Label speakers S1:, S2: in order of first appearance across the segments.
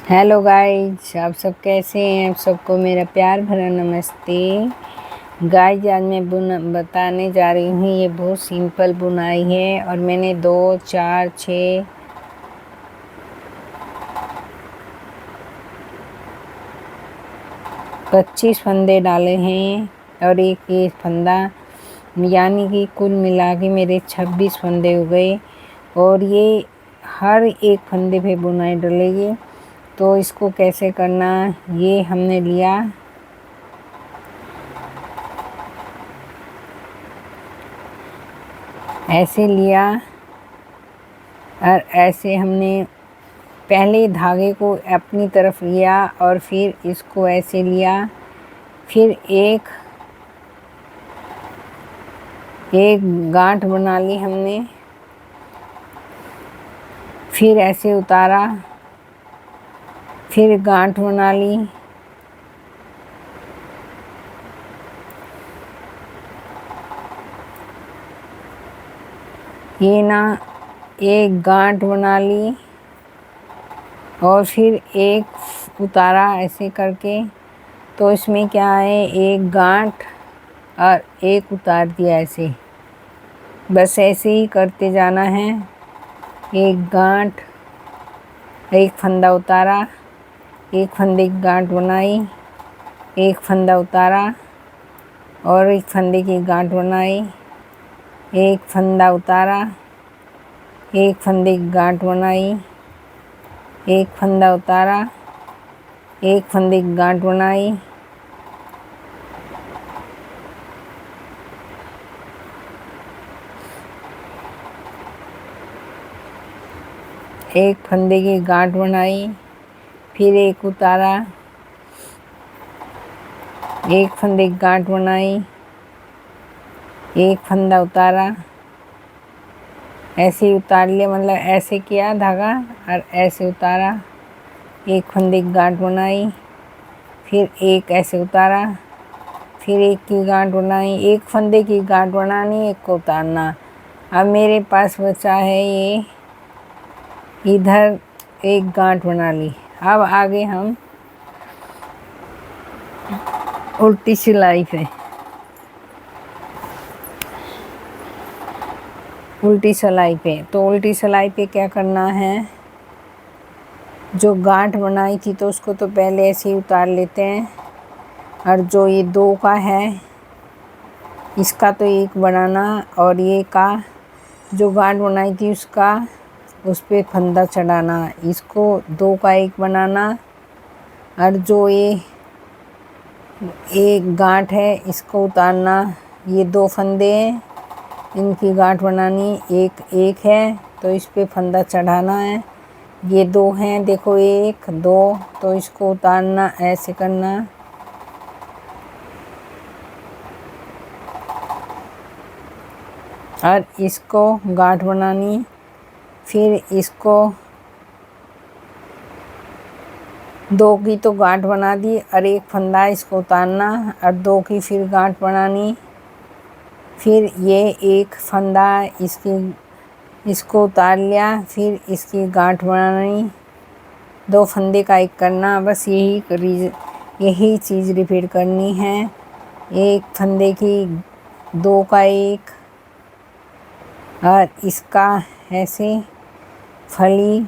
S1: Hello guys, आप सब कैसे हैं। आप सबको मेरा प्यार भरा नमस्ते। गाइज, आज मैं बताने जा रही हूँ। ये बहुत सिंपल बुनाई है और मैंने 2 4 6 25 फंदे डाले हैं और एक ये फंदा, यानी कि कुल मिला के मेरे 26 फंदे हो गए। और ये हर एक फंदे पे बुनाई डलेगी। तो इसको कैसे करना, ये हमने लिया ऐसे लिया और ऐसे हमने पहले धागे को अपनी तरफ लिया और फिर इसको ऐसे लिया। फिर एक गांठ बना ली हमने, फिर ऐसे उतारा, फिर गांठ बना ली, ये ना एक गांठ बना ली और फिर एक उतारा ऐसे करके। तो इसमें क्या है, एक गांठ और एक उतार दिया ऐसे। बस ऐसे ही करते जाना है। एक गांठ, एक फंदा उतारा, एक फंदे की गांठ बनाई, एक फंदा उतारा और एक फंदे की गांठ बनाई, एक फंदा उतारा, एक फंदे की गांठ बनाई, एक फंदा उतारा, एक फंदे की गांठ बनाई, एक फंदे की गांठ बनाई, फिर एक उतारा, एक फंदे की गांठ बनाई, एक फंदा उतारा, ऐसे ही उतार लिया, मतलब ऐसे किया धागा और ऐसे उतारा, एक फंदे की गांठ बनाई, फिर एक ऐसे उतारा, फिर एक की गांठ बनाई। एक फंदे की गांठ बनानी, एक को उतारना। अब मेरे पास बचा है ये, इधर एक गांठ बना ली। अब आगे हम उल्टी सिलाई पे तो उल्टी सिलाई पे क्या करना है, जो गांठ बनाई थी तो उसको तो पहले ऐसे ही उतार लेते हैं। और जो ये 2 का है, इसका तो एक बनाना और ये का जो गांठ बनाई थी उसका, उस पे फंदा चढ़ाना। इसको 2 का एक बनाना और जो ये एक गांठ है इसको उतारना। ये 2 फंदे हैं, इनकी गांठ बनानी। एक है तो इस पे फंदा चढ़ाना है। ये 2 हैं, देखो 1 2, तो इसको उतारना, ऐसे करना। और इसको गांठ बनानी। फिर इसको 2 की तो गांठ बना दी और एक फंदा इसको उतारना और 2 की फिर गांठ बनानी। फिर ये एक फंदा इसको उतार लिया, फिर इसकी गांठ बनानी, 2 फंदे का एक करना। बस यही चीज़ रिपीट करनी है। एक फंदे की 2 का एक और इसका ऐसे फली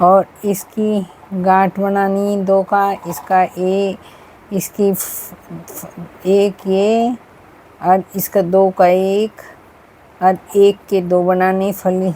S1: और इसकी गांठ बनानी 2 का, इसका इसकी एक ये और इसका 2 का एक और एक के 2 बनाने, फली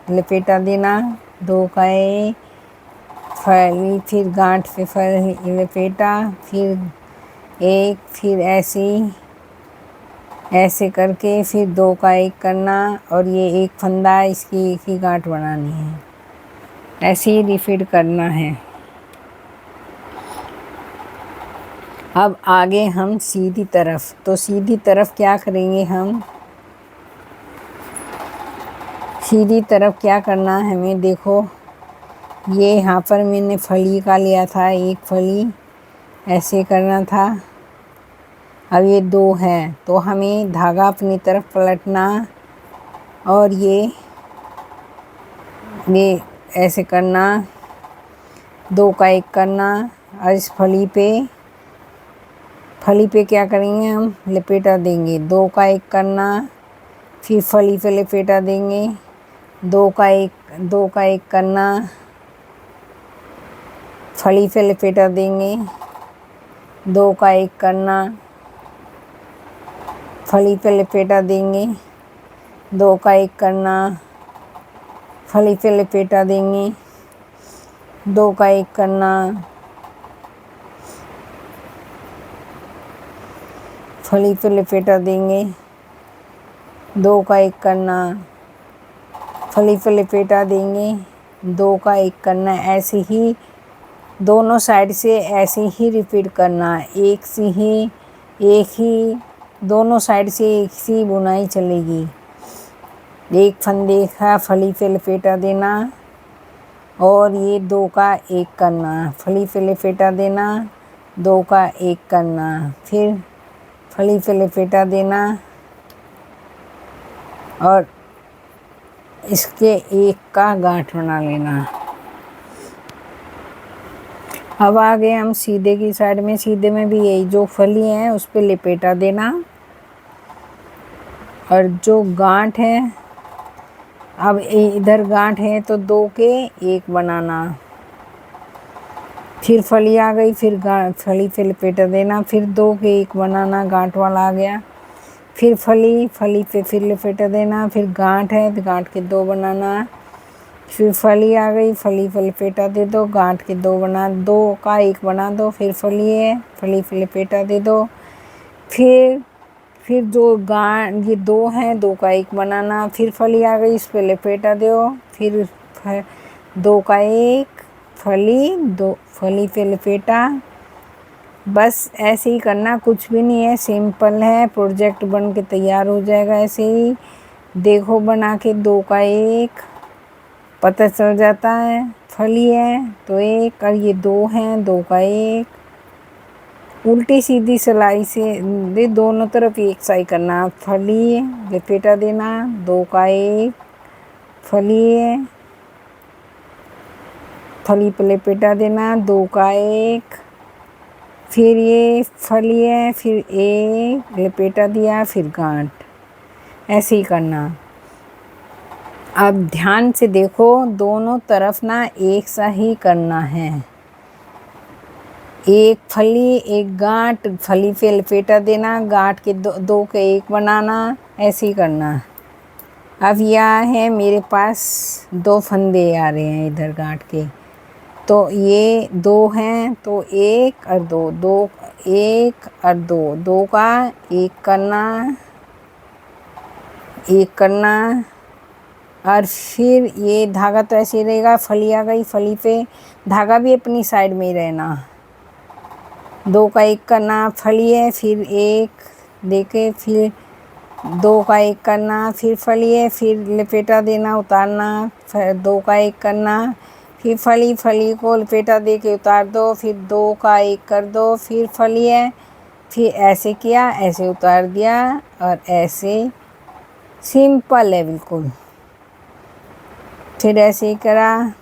S1: लपेटा देना, 2 का एक फली, फिर गांठ पे फली लपेटा, फिर एक, फिर ऐसे करके फिर 2 का एक करना और ये एक फंदा, इसकी एक ही गांठ बनानी है। ऐसे ही रिपीट करना है। अब आगे हम सीधी तरफ, तो सीधी तरफ क्या करेंगे, हम सीधी तरफ क्या करना है हमें, देखो ये यहाँ पर मैंने फली का लिया था, एक फली ऐसे करना था। अब ये 2 है तो हमें धागा अपनी तरफ पलटना और ये ऐसे करना, 2 का 1 करना और इस फली पे क्या करेंगे हम, लपेटा देंगे। 2 का 1 करना, फिर फली पे लपेटा देंगे। 2 का 1 करना, फली पे लपेटा देंगे। 2 का 1 करना, फली पे लपेटा देंगे। 2 का 1 करना, फली पे लपेटा देंगे। 2 का 1 करना, फली पे लपेटा देंगे। 2 का 1 करना, फली पे लपेटा देंगे। 2 का 1 करना। ऐसे ही दोनों साइड से ऐसे ही रिपीट करना। एक ही दोनों साइड से एक सी बुनाई चलेगी। एक फंदे का फली पे लपेटा देना और ये 2 का 1 करना, फली पे लपेटा देना, 2 का 1 करना, फिर फली पे लपेटा देना और इसके 1 का गांठ बना लेना। अब आ गए हम सीधे की साइड में। सीधे में भी यही, जो फली है उस पे लपेटा देना और जो गांठ है, अब इधर गांठ है तो 2 के 1 बनाना। फिर फली आ गई, फिर फली पे लपेटा देना, फिर 2 के 1 बनाना, गांठ वाला आ गया। फिर फली पे फिर लपेटा देना, फिर गांठ है तो गांठ के 2 बनाना। फिर फली आ गई, फली पे लपेटा दे दो, गांठ के 2 बना, 2 का 1 बना दो। फिर फली है, फली पे लपेटा दे दो। फिर जो ये 2 हैं, 2 का 1 बनाना। फिर फली आ गई, इस पे लपेटा दो। फिर 2 का 1 फली, 2 फली पे लपेटा। बस ऐसे ही करना, कुछ भी नहीं है, सिंपल है। प्रोजेक्ट बन के तैयार हो जाएगा ऐसे ही। देखो बना के 2 का 1 पता चल जाता है। फली है तो 1 और ये 2 हैं, 2 का 1 उल्टी सीधी सिलाई से दोनों तरफ एक साई करना। फली लपेटा देना, 2 का 1 फली है, फली पे लपेटा देना, 2 का 1, फिर ये फली है, फिर 1 लपेटा दिया, फिर गांठ। ऐसे ही करना। अब ध्यान से देखो, दोनों तरफ ना एक सा ही करना है। एक फली एक गांठ, फली पे लपेटा देना, गांठ के 2 के 1 बनाना, ऐसे ही करना। अब यह है मेरे पास 2 फंदे आ रहे हैं इधर गांठ के, तो ये 2 हैं तो 1 और 2, 2 1 और 2, 2 का 1 करना, 1 करना और फिर ये धागा तो ऐसे ही रहेगा। फली आ गई, फली पे धागा भी अपनी साइड में ही रहना। 2 का 1 करना, फली है, फिर 1 देके फिर 2 का 1 करना, फिर फली है, फिर लपेटा देना, उतारना, फिर 2 का 1 करना, फिर फली को लपेटा दे के उतार दो, फिर 2 का 1 कर दो, फिर फली है, फिर ऐसे किया, ऐसे उतार दिया और ऐसे। सिंपल है बिल्कुल। फिर ऐसे ही करा,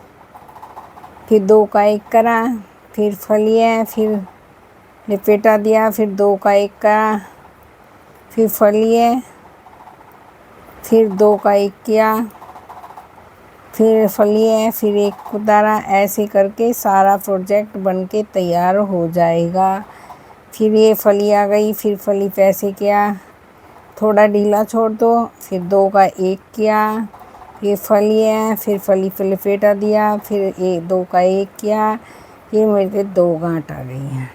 S1: फिर 2 का 1 करा, फिर फली है, फिर लपेटा दिया, फिर 2 का 1 करा, फिर फली है, फिर 2 का 1 किया, फिर फली है, फिर 1 उतारा। ऐसे करके सारा प्रोजेक्ट बन के तैयार हो जाएगा। फिर ये फली आ गई, फिर फली पे ऐसे किया, थोड़ा ढीला छोड़ दो, फिर 2 का 1 किया, फिर फली है, फिर फली पे लपेटा दिया, फिर 2 का 1 किया, फिर मेरे पे 2 गांठ आ गई हैं।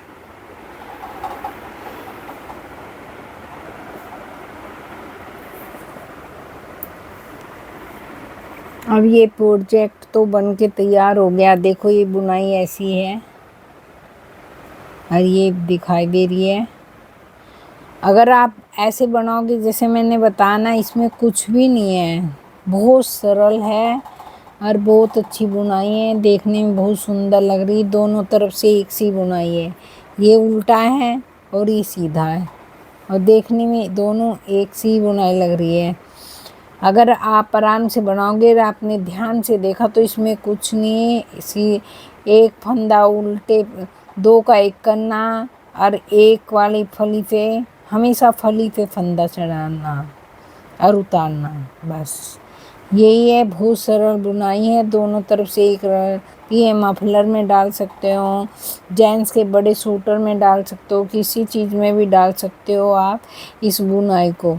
S1: अब ये प्रोजेक्ट तो बन के तैयार हो गया। देखो ये बुनाई ऐसी है और ये दिखाई दे रही है। अगर आप ऐसे बनाओगे जैसे मैंने बताया ना, इसमें कुछ भी नहीं है, बहुत सरल है और बहुत अच्छी बुनाई है। देखने में बहुत सुंदर लग रही, दोनों तरफ से एक सी बुनाई है। ये उल्टा है और ये सीधा है और देखने में दोनों एक सी बुनाई लग रही है। अगर आप आराम से बनाओगे और आपने ध्यान से देखा तो इसमें कुछ नहीं है। इसी एक फंदा उल्टे, 2 का एक करना और एक वाली फली पे, हमेशा फली पे फंदा चढ़ाना और उतारना, बस यही है। बहुत सरल बुनाई है, दोनों तरफ से एक ये मफलर में डाल सकते हो, जेंट्स के बड़े सूटर में डाल सकते हो, किसी चीज़ में भी डाल सकते हो आप इस बुनाई को।